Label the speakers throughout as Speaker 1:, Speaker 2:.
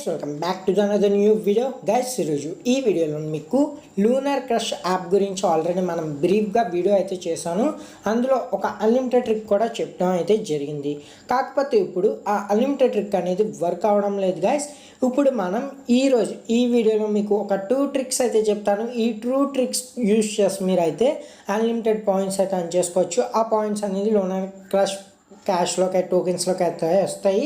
Speaker 1: Welcome back to another new video guys. ఈరోజు ఈ వీడియోలో మీకు లూనర్ క్రష్ యాప్ గురించి ఆల్రెడీ మనం బ్రీఫ్గా వీడియో అయితే చేశాను. అందులో ఒక అన్లిమిటెడ్ ట్రిక్ కూడా చెప్పడం అయితే జరిగింది. కాకపోతే ఇప్పుడు ఆ అన్లిమిటెడ్ ట్రిక్ అనేది వర్క్ అవడం లేదు గైస్. ఇప్పుడు మనం ఈరోజు ఈ వీడియోలో మీకు ఒక 2 ట్రిక్స్ అయితే చెప్తాను. ఈ 2 ట్రిక్స్ యూజ్ చేసి మీరు అయితే అన్లిమిటెడ్ పాయింట్స్ అయితే అన్ చేసుకోవచ్చు. ఆ పాయింట్స్ అనేది లూనర్ క్రష్ క్యాష్లోకి టోకెన్స్లోకి అయితే వస్తాయి.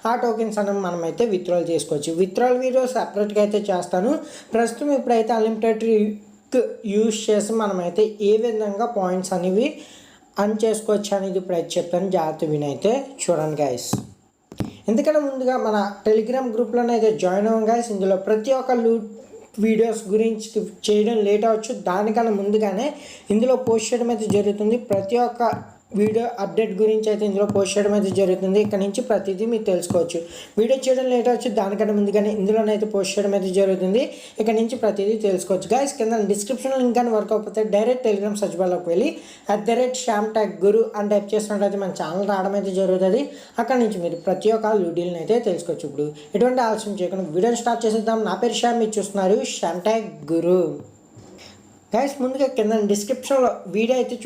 Speaker 1: ఆ టోకెన్స్ అనేవి మనమైతే విత్డ్రాల్ చేసుకోవచ్చు. విత్డ్రాల్ వీడియో సపరేట్గా అయితే చేస్తాను. ప్రస్తుతం ఇప్పుడైతే అన్లిమిటెడ్ యూజ్ చేసి మనమైతే ఏ విధంగా పాయింట్స్ అనేవి అన్ చేసుకోవచ్చు అనేది ఇప్పుడైతే చెప్తాను. జాగ్రత్త వినైతే చూడండి గైస్. ఎందుకంటే ముందుగా మన టెలిగ్రామ్ గ్రూప్లోనే అయితే జాయిన్ అవ్వం గైస్. ఇందులో ప్రతి ఒక్క వీడియోస్ గురించి చేయడం లేట్ అవ్వచ్చు. దానికన్నా ముందుగానే ఇందులో పోస్ట్ చేయడం అయితే జరుగుతుంది. ప్రతి ఒక్క వీడియో అప్డేట్ గురించి అయితే ఇందులో పోస్ట్ చేయడం అయితే జరుగుతుంది. ఇక్కడ నుంచి ప్రతిదీ మీరు తెలుసుకోవచ్చు. వీడియో చేయడం లేట్ అవచ్చు, దానికన్నా ముందుగానే ఇందులోనైతే పోస్ట్ చేయడం అయితే జరుగుతుంది. ఇక్కడ నుంచి ప్రతిదీ తెలుసుకోవచ్చు గైస్. కింద డిస్క్రిప్షన్లో లింక్ కానీ వర్క్ అయిపోతే డైరెక్ట్ టెలిగ్రామ్ సర్చ్ బార్లోకి వెళ్ళి @shamtaguru అని టైప్ చేసినట్టయితే మన ఛానల్ రావడం అయితే జరుగుతుంది. అక్కడ నుంచి మీరు ప్రతి ఒక్క వీడియోని అయితే తెలుసుకోవచ్చు. ఇప్పుడు ఎటువంటి ఆలస్యం చేయకుండా వీడియోని స్టార్ట్ చేసేద్దాం. నా పేరు శ్యామ్, మీరు చూస్తున్నారు shamtaguru గైస్. ముందుగా కింద డిస్క్రిప్షన్లో వీడియో అయితే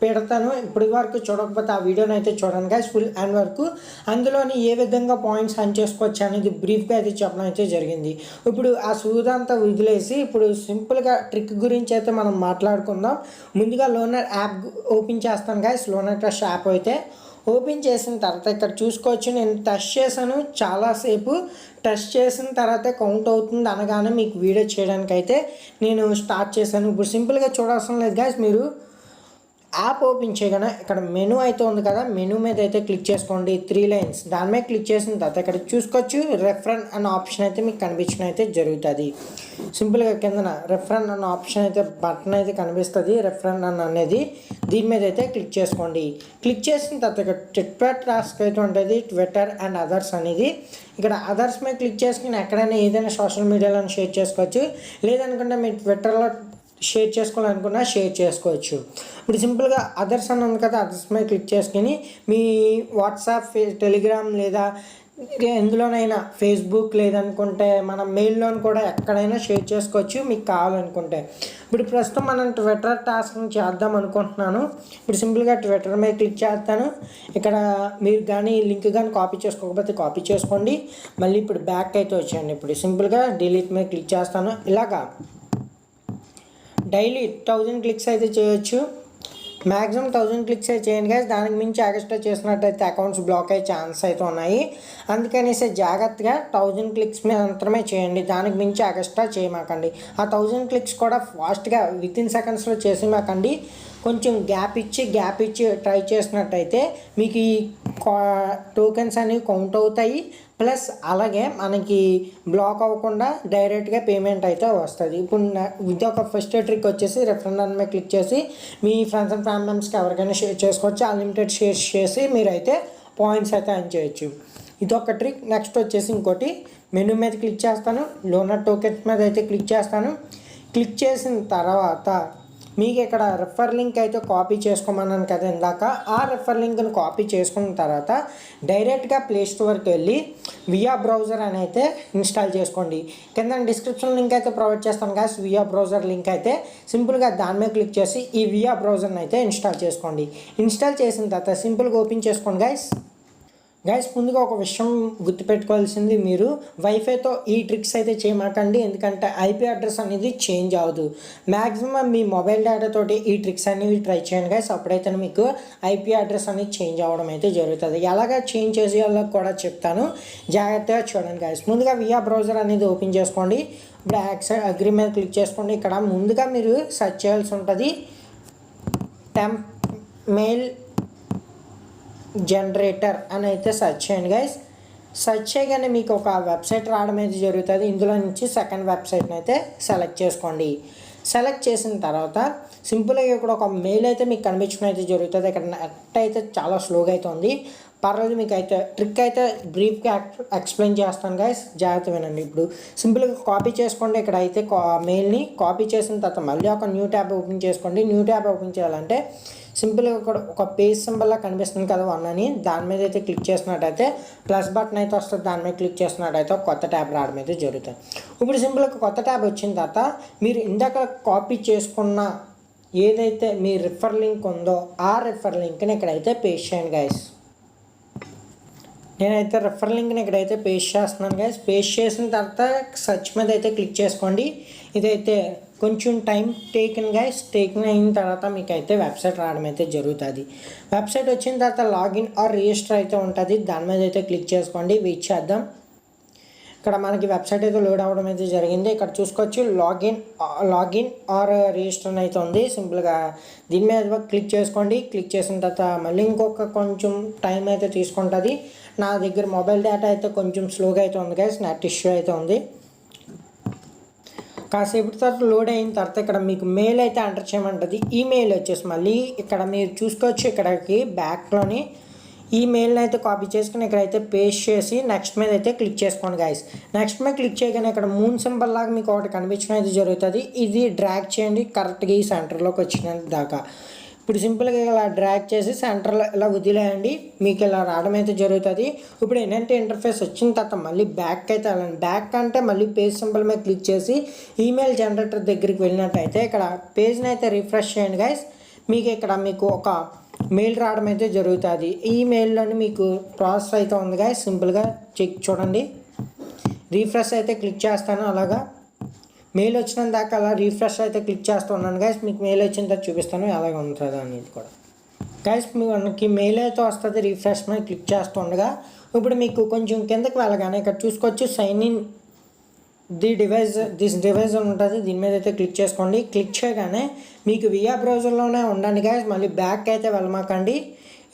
Speaker 1: పెడతాను. ఇప్పటి వరకు చూడకపోతే ఆ వీడియోని అయితే చూడండి గైస్, ఫుల్ అండ్ వరకు. అందులోని ఏ విధంగా పాయింట్స్ అన్ చేసుకోవచ్చు అనేది బ్రీఫ్గా అయితే చెప్పడం అయితే జరిగింది. ఇప్పుడు ఆ సూదంతా వదిలేసి ఇప్పుడు సింపుల్గా ట్రిక్ గురించి అయితే మనం మాట్లాడుకుందాం. ముందుగా లోనర్ యాప్ ఓపెన్ చేస్తాను గైస్. లోనర్ క్రష్ యాప్ అయితే ఓపెన్ చేసిన తర్వాత ఇక్కడ చూసుకోవచ్చు. నేను టచ్ చేశాను, చాలాసేపు టచ్ చేసిన తర్వాత కౌంట్ అవుతుంది అనగానే మీకు వీడియో చేయడానికి అయితే నేను స్టార్ట్ చేశాను. ఇప్పుడు సింపుల్గా చూడాల్సిన లేదు గైస్. మీరు యాప్ ఓపెన్ చేయగానే ఇక్కడ మెనూ అయితే ఉంది కదా, మెనూ మీద అయితే క్లిక్ చేసుకోండి. 3 లైన్స్ దాని మీద క్లిక్ చేసిన తర్వాత ఇక్కడ చూసుకోవచ్చు రెఫరెన్ అన్న ఆప్షన్ అయితే మీకు కనిపించడం అయితే జరుగుతుంది. సింపుల్గా కిందన రెఫరెన్ అన్న ఆప్షన్ అయితే బటన్ అయితే కనిపిస్తుంది. రెఫరెన్ అన్న అనేది దీని మీద అయితే క్లిక్ చేసుకోండి. క్లిక్ చేసిన తర్వాత ఇక్కడ ట్విట్టర్ టాస్క్ అయితే ఉంటుంది, ట్విట్టర్ అండ్ అదర్స్ అనేది. ఇక్కడ అదర్స్ మీద క్లిక్ చేసుకుని ఎక్కడైనా ఏదైనా సోషల్ మీడియాలో షేర్ చేసుకోవచ్చు. లేదనుకుంటే మీరు ట్విట్టర్లో షేర్ చేసుకోవాలనుకున్నా షేర్ చేసుకోవచ్చు. ఇప్పుడు సింపుల్గా అదర్స్ అని ఉంది కదా, అదర్స్ మీద క్లిక్ చేసుకుని మీ వాట్సాప్, టెలిగ్రామ్ లేదా ఎందులోనైనా ఫేస్బుక్ లేదనుకుంటే మన మెయిల్లో కూడా ఎక్కడైనా షేర్ చేసుకోవచ్చు మీకు కావాలనుకుంటే. ఇప్పుడు ప్రస్తుతం మనం ట్విట్టర్ టాస్క్ని చేద్దాం అనుకుంటున్నాను. ఇప్పుడు సింపుల్గా ట్విట్టర్ మీద క్లిక్ చేస్తాను. ఇక్కడ మీరు కానీ లింక్ కానీ కాపీ చేసుకోకపోతే కాపీ చేసుకోండి. మళ్ళీ ఇప్పుడు బ్యాక్ అయితే వచ్చేయండి. ఇప్పుడు సింపుల్గా డిలీట్ మీద క్లిక్ చేస్తాను. ఇలాగా డైలీ 1000 క్లిక్స్ అయితే చేయొచ్చు. మ్యాక్సిమం 1000 క్లిక్స్ అయితే చేయండి గైస్. దానికి మించి ఎక్స్ట్రా చేసినట్టయితే అకౌంట్స్ బ్లాక్ అయ్యే ఛాన్స్ అయితే ఉన్నాయి. అందుకనేసి జాగ్రత్తగా 1000 క్లిక్స్ మీద మాత్రమే చేయండి. దానికి మించి ఎక్స్ట్రా చేయమాకండి. ఆ 1000 క్లిక్స్ కూడా ఫాస్ట్గా వితిన్ సెకండ్స్లో చేసేమాకండి. కొంచెం గ్యాప్ ఇచ్చి ట్రై చేసినట్టయితే మీకు ఈ టోకెన్స్ అనేవి కౌంట్ అవుతాయి. ప్లస్ అలాగే మనకి బ్లాక్ అవ్వకుండా డైరెక్ట్గా పేమెంట్ అయితే వస్తుంది. ఇప్పుడు ఇది ఒక ఫస్ట్ ట్రిక్ వచ్చేసి రెఫరెండమ్ మీద క్లిక్ చేసి మీ ఫ్రెండ్స్ అండ్ ఫ్యామిలీ మెంబర్స్కి ఎవరికైనా షేర్ చేసుకోవచ్చు. అన్లిమిటెడ్ షేర్ చేసి మీరైతే పాయింట్స్ అయితే అర్న్ చేయొచ్చు. ఇదొక ట్రిక్. నెక్స్ట్ వచ్చేసి ఇంకోటి మెనూ మీద క్లిక్ చేస్తాను. లోనర్ టోకెన్స్ మీద అయితే క్లిక్ చేస్తాను. క్లిక్ చేసిన తర్వాత మీకు ఇక్కడ రెఫర్ లింక్ అయితే కాపీ చేసుకోమన్నాను కదా ఇందాక. ఆ రెఫర్ లింక్ను కాపీ చేసుకున్న తర్వాత డైరెక్ట్గా ప్లే స్టోర్కి వెళ్ళి వియా బ్రౌజర్ అని అయితే ఇన్స్టాల్ చేసుకోండి. కింద డిస్క్రిప్షన్ లింక్ అయితే ప్రొవైడ్ చేస్తాను గాయస్. వియా బ్రౌజర్ లింక్ అయితే సింపుల్గా దాని మీద క్లిక్ చేసి ఈ వియా బ్రౌజర్ని అయితే ఇన్స్టాల్ చేసుకోండి. ఇన్స్టాల్ చేసిన తర్వాత సింపుల్గా ఓపెన్ చేసుకోండి గైస్. ముందుగా ఒక విషయం గుర్తుపెట్టుకోవాల్సింది, మీరు వైఫైతో ఈ ట్రిక్స్ అయితే చేయమాకండి. ఎందుకంటే ఐపీ అడ్రస్ అనేది చేంజ్ అవ్వదు. మ్యాక్సిమం మీ మొబైల్ డేటాతోటి ఈ ట్రిక్స్ అనేవి ట్రై చేయండి గైస్. అప్పుడైతే మీకు ఐపీ అడ్రస్ అనేది చేంజ్ అవ్వడం అయితే జరుగుతుంది. ఎలాగ చేంజ్ చేసేయాలో కూడా చెప్తాను, జాగ్రత్తగా చూడండి గైస్. ముందుగా వియా బ్రౌజర్ అనేది ఓపెన్ చేసుకోండి. ఇప్పుడు అగ్రీ మీద క్లిక్ చేసుకోండి. ఇక్కడ ముందుగా మీరు సెర్చ్ చేయాల్సి ఉంటుంది టెంప్ మెయిల్ జనరేటర్ అని అయితే సెర్చ్ చేయండి గైస్. సెర్చ్ చేయగానే మీకు ఒక వెబ్సైట్ రావడం అయితే జరుగుతుంది. ఇందులో నుంచి సెకండ్ వెబ్సైట్ని అయితే సెలెక్ట్ చేసుకోండి. సెలెక్ట్ చేసిన తర్వాత సింపుల్గా ఇక్కడ ఒక మెయిల్ అయితే మీకు కనిపించడం అయితే జరుగుతుంది. ఇక్కడ నెట్ అయితే చాలా స్లోగా అయితే ఉంది. పర్లేదు, మీకు అయితే ట్రిక్ అయితే బ్రీఫ్గా ఎక్స్ప్లెయిన్ చేస్తాను గైస్, జాగ్రత్త వినండి. ఇప్పుడు సింపుల్గా కాపీ చేసుకోండి. ఇక్కడ అయితే మెయిల్ని కాపీ చేసిన తర్వాత మళ్ళీ ఒక న్యూ ట్యాబ్ ఓపెన్ చేసుకోండి. న్యూ ట్యాబ్ ఓపెన్ చేయాలంటే సింపుల్గా ఇక్కడ ఒక పేజ్ సింబల్లా కనిపిస్తుంది కదా 1 అని, దాని మీద అయితే క్లిక్ చేసినట్టయితే ప్లస్ బటన్ అయితే వస్తుంది. దాని మీద క్లిక్ చేసినట్టయితే ఒక కొత్త ట్యాబ్ రావడం అయితే జరుగుతుంది. ఇప్పుడు సింపుల్గా కొత్త ట్యాబ్ వచ్చిన తర్వాత మీరు ఇందాక కాపీ చేసుకున్న ఏదైతే మీ రిఫర్ లింక్ ఉందో ఆ రిఫర్ లింక్ని ఇక్కడైతే పేస్ట్ చేయండి గైస్. నేనైతే రిఫర్ లింక్ని ఇక్కడైతే పేస్ట్ చేస్తున్నాను గైస్. పేస్ట్ చేసిన తర్వాత సర్చ్ మీద అయితే క్లిక్ చేసుకోండి. ఇదైతే కొంచెం టైం టేకిన్ గైస్. టేకిన్ అయిన తర్వాత మీకు అయితే వెబ్సైట్ రావడం అయితే జరుగుతుంది. వెబ్సైట్ వచ్చిన తర్వాత లాగిన్ ఆర్ రిజిస్టర్ అయితే ఉంటుంది. దాని మీద అయితే క్లిక్ చేసుకోండి. వెయిట్ చేద్దాం. ఇక్కడ మనకి వెబ్సైట్ అయితే లోడ్ అవ్వడం అయితే జరిగింది. ఇక్కడ చూసుకోవచ్చు లాగిన్ ఆర్ రిజిస్టర్ అయితే ఉంది. సింపుల్గా దీని మీద క్లిక్ చేసుకోండి. క్లిక్ చేసిన తర్వాత మళ్ళీ ఇంకొక కొంచెం టైం అయితే తీసుకుంటుంది. నా దగ్గర మొబైల్ డేటా అయితే కొంచెం స్లోగా అయితే ఉంది గైస్, నెట్ ఇష్యూ అయితే ఉంది. కాసేపు తర్వాత లోడ్ అయిన తర్వాత ఇక్కడ మీకు మెయిల్ అయితే ఎంటర్ చేయమంటుంది. ఈమెయిల్ వచ్చేసి మళ్ళీ ఇక్కడ మీరు చూసుకోవచ్చు, ఇక్కడికి బ్యాక్లోని ఈ మెయిల్ని అయితే కాపీ చేసుకుని ఇక్కడైతే పేస్ట్ చేసి నెక్స్ట్ మీద అయితే క్లిక్ చేసుకోండి గైస్. నెక్స్ట్ మీద క్లిక్ చేయగానే ఇక్కడ మూన్ సింబల్ లాగా మీకు ఒకటి కనిపించడం అయితే జరుగుతుంది. ఇది డ్రాగ్ చేయండి కరెక్ట్గా ఈ సెంటర్లోకి వచ్చిన దాకా. ఇప్పుడు సింపుల్గా ఇలా డ్రాగ్ చేసి సెంటర్లో ఇలా వదిలేయండి. మీకు ఇలా రావడం అయితే జరుగుతుంది. ఇప్పుడు ఏంటంటే ఇంటర్ఫేస్ వచ్చిన తర్వాత మళ్ళీ బ్యాక్ అయితే వెళ్ళండి. బ్యాక్ అంటే మళ్ళీ పేజ్ సింబల్ మీద క్లిక్ చేసి ఈమెయిల్ జనరేటర్ దగ్గరికి వెళ్ళినట్టయితే ఇక్కడ పేజ్ని అయితే రిఫ్రెష్ చేయండి గైస్. మీకు ఒక మెయిల్ రావడం అయితే జరుగుతుంది. ఈ మెయిల్లోని మీకు ప్రాసెస్ అయితే ఉంది గైస్. సింపుల్గా చెక్ చూడండి. రీఫ్రెష్ అయితే క్లిక్ చేస్తాను. అలాగా మెయిల్ వచ్చిన దాకా అలా రీఫ్రెష్ అయితే క్లిక్ చేస్తూ ఉన్నాను గైస్. మీకు మెయిల్ వచ్చిన తర్వాత చూపిస్తాను ఎలాగ ఉంటుంది అనేది కూడా గైస్. మనకి మెయిల్ అయితే వస్తుంది రీఫ్రెష్ మీద క్లిక్ చేస్తూ ఉండగా. ఇప్పుడు మీకు కొంచెం కిందకి వెళ్ళగానే ఇక్కడ చూసుకోవచ్చు సైన్ ఇన్ దిస్ డివైస్ అని ఉంటుంది. దీని మీద అయితే క్లిక్ చేసుకోండి. క్లిక్ చేయగానే మీకు వియా బ్రౌజర్లోనే ఉండండి గైస్. మళ్ళీ బ్యాక్ అయితే వెళ్ళమాకండి,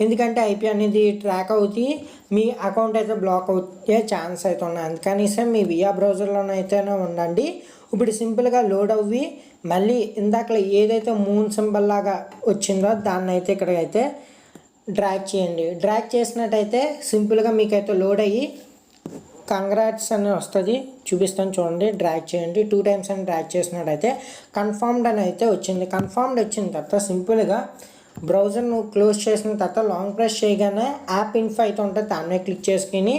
Speaker 1: ఎందుకంటే ఐపీ అనేది ట్రాక్ అవుతుంది, మీ అకౌంట్ అయితే బ్లాక్ అవుతే ఛాన్స్ అయితే ఉన్నాయి. అందుకని మీ వియా బ్రౌజర్లోనైతేనే ఉండండి. ఇప్పుడు సింపుల్గా లోడ్ అవ్వి మళ్ళీ ఇందాక ఏదైతే మూన్ సింబల్ లాగా వచ్చిందో దాన్ని అయితే ఇక్కడికైతే డ్రాగ్ చేయండి. డ్రాగ్ చేసినట్టయితే సింపుల్గా మీకైతే లోడ్ అయ్యి కంగ్రాట్స్ అని వస్తుంది. చూపిస్తాను చూడండి. డ్రాగ్ చేయండి 2 times అని డ్రాగ్ చేసినట్టయితే కన్ఫర్మ్డ్ అని అయితే వచ్చింది. కన్ఫర్మ్డ్ వచ్చిన తర్వాత సింపుల్గా బ్రౌజర్ను క్లోజ్ చేసిన తర్వాత లాంగ్ ప్రెస్ చేయగానే యాప్ ఇన్ఫో అయితే ఉంటుంది. దాన్ని క్లిక్ చేసుకుని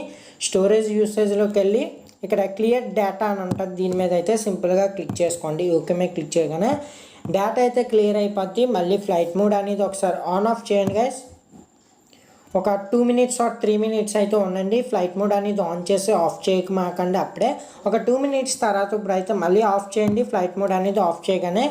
Speaker 1: స్టోరేజ్ యూసేజ్లోకి వెళ్ళి ఇక్కడ క్లియర్ డేటా అని ఉంటుంది. దీని మీద అయితే సింపుల్గా క్లిక్ చేసుకోండి. ఓకే మీద క్లిక్ చేయగానే డేటా అయితే క్లియర్ అయిపోద్ది. మళ్ళీ ఫ్లైట్ మోడ్ అనేది ఒకసారి ఆన్ ఆఫ్ చేయండి గైస్. ఒక 2 minutes or 3 minutes అయితే ఉండండి. ఫ్లైట్ మోడ్ అనేది ఆన్ చేసి ఆఫ్ చేయకమాకండి అప్పుడే. ఒక 2 minutes తర్వాత ఇప్పుడైతే మళ్ళీ ఆఫ్ చేయండి. ఫ్లైట్ మోడ్ అనేది ఆఫ్ చేయగానే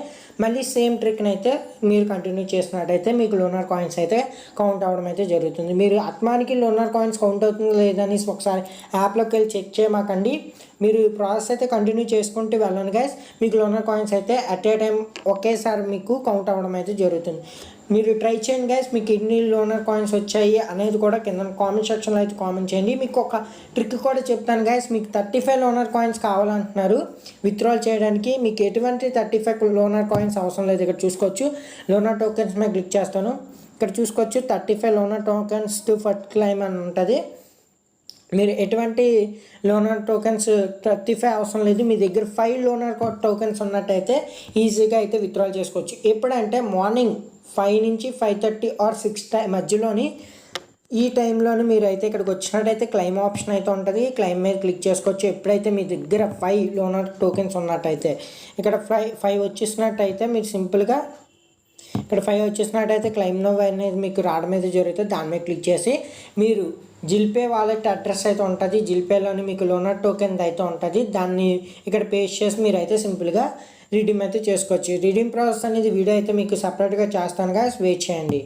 Speaker 1: మళ్ళీ సేమ్ ట్రిక్ని అయితే మీరు కంటిన్యూ చేసినట్టయితే మీకు లోనర్ కాయిన్స్ అయితే కౌంట్ అవ్వడం అయితే జరుగుతుంది. మీరు ఆత్మానికి లోనర్ కాయిన్స్ కౌంట్ అవుతుందో లేదని ఒకసారి యాప్లోకి వెళ్ళి చెక్ చేయమాకండి. మీరు ప్రాసెస్ అయితే కంటిన్యూ చేసుకుంటూ వెళ్ళండి గైస్. మీకు లోనర్ కాయిన్స్ అయితే అట్ ఏ టైం ఒకేసారి మీకు కౌంట్ అవ్వడం అయితే జరుగుతుంది. మీరు ట్రై చేయండి గైస్. మీకు ఎన్ని లోనర్ కాయిన్స్ వచ్చాయి అనేది కూడా కింద కామెంట్ సెక్షన్లో అయితే కామెంట్ చేయండి. మీకు ఒక ట్రిక్ కూడా చెప్తాను గైస్. మీకు 35 లోనర్ కాయిన్స్ కావాలంటున్నారు విత్డ్రాల్ చేయడానికి. మీకు ఎటువంటి 35 లోనర్ కాయిన్స్ అవసరం లేదు. ఇక్కడ చూసుకోవచ్చు లోనర్ టోకెన్స్ మీద క్లిక్ చేస్తాను. ఇక్కడ చూసుకోవచ్చు 35 లోనర్ టోకెన్స్ టు ఫస్ట్ క్లైమ్ అని ఉంటుంది. మీరు ఎటువంటి లోనర్ టోకెన్స్ 35 అవసరం లేదు. మీ దగ్గర 5 లోనర్ టోకెన్స్ ఉన్నట్టయితే ఈజీగా అయితే విత్డ్రాల్ చేసుకోవచ్చు. ఎప్పుడంటే మార్నింగ్ 5 నుంచి 5:30 or 6 మధ్యలోని ఈ టైంలోని మీరు అయితే ఇక్కడికి వచ్చినట్టయితే క్లైమ్ ఆప్షన్ అయితే ఉంటుంది. క్లైమ్ మీద క్లిక్ చేసుకోవచ్చు. ఎప్పుడైతే మీ దగ్గర 5 లోనర్ టోకెన్స్ ఉన్నట్టయితే ఇక్కడ 5 వచ్చేసినట్టయితే మీరు సింపుల్గా ఇక్కడ 5 వచ్చేసినట్టయితే క్లైమ్ నో అనేది మీకు రావడం అయితే జరుగుతుంది. దాని మీద క్లిక్ చేసి మీరు జిల్పే వాలెట్ అడ్రస్ అయితే ఉంటుంది. జిల్పేలోని మీకు లోనర్ టోకెన్ అయితే ఉంటుంది. దాన్ని ఇక్కడ పేస్ట్ చేసి మీరు అయితే సింపుల్గా రిడీమ్ అయితే చేసుకోవచ్చు. రిడీమ్ ప్రాసెస్ అనేది వీడియో అయితే మీకు సపరేట్గా చేస్తాను గైస్, వెయిట్ చేయండి.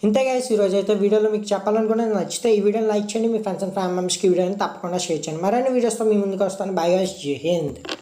Speaker 1: ఇంతే గైస్ ఈరోజు అయితే వీడియోలో మీకు చెప్పాలనుకున్నది. నచ్చితే ఈ వీడియోని లైక్ చేయండి. మీ ఫ్రెండ్స్ అండ్ ఫ్యామిలీ మెంబర్స్కి వీడియోని తప్పకుండా షేర్ చేయండి. మరిన్ని వీడియోస్తో మీ ముందుకు వస్తాను. బై గైస్, జై హింద్.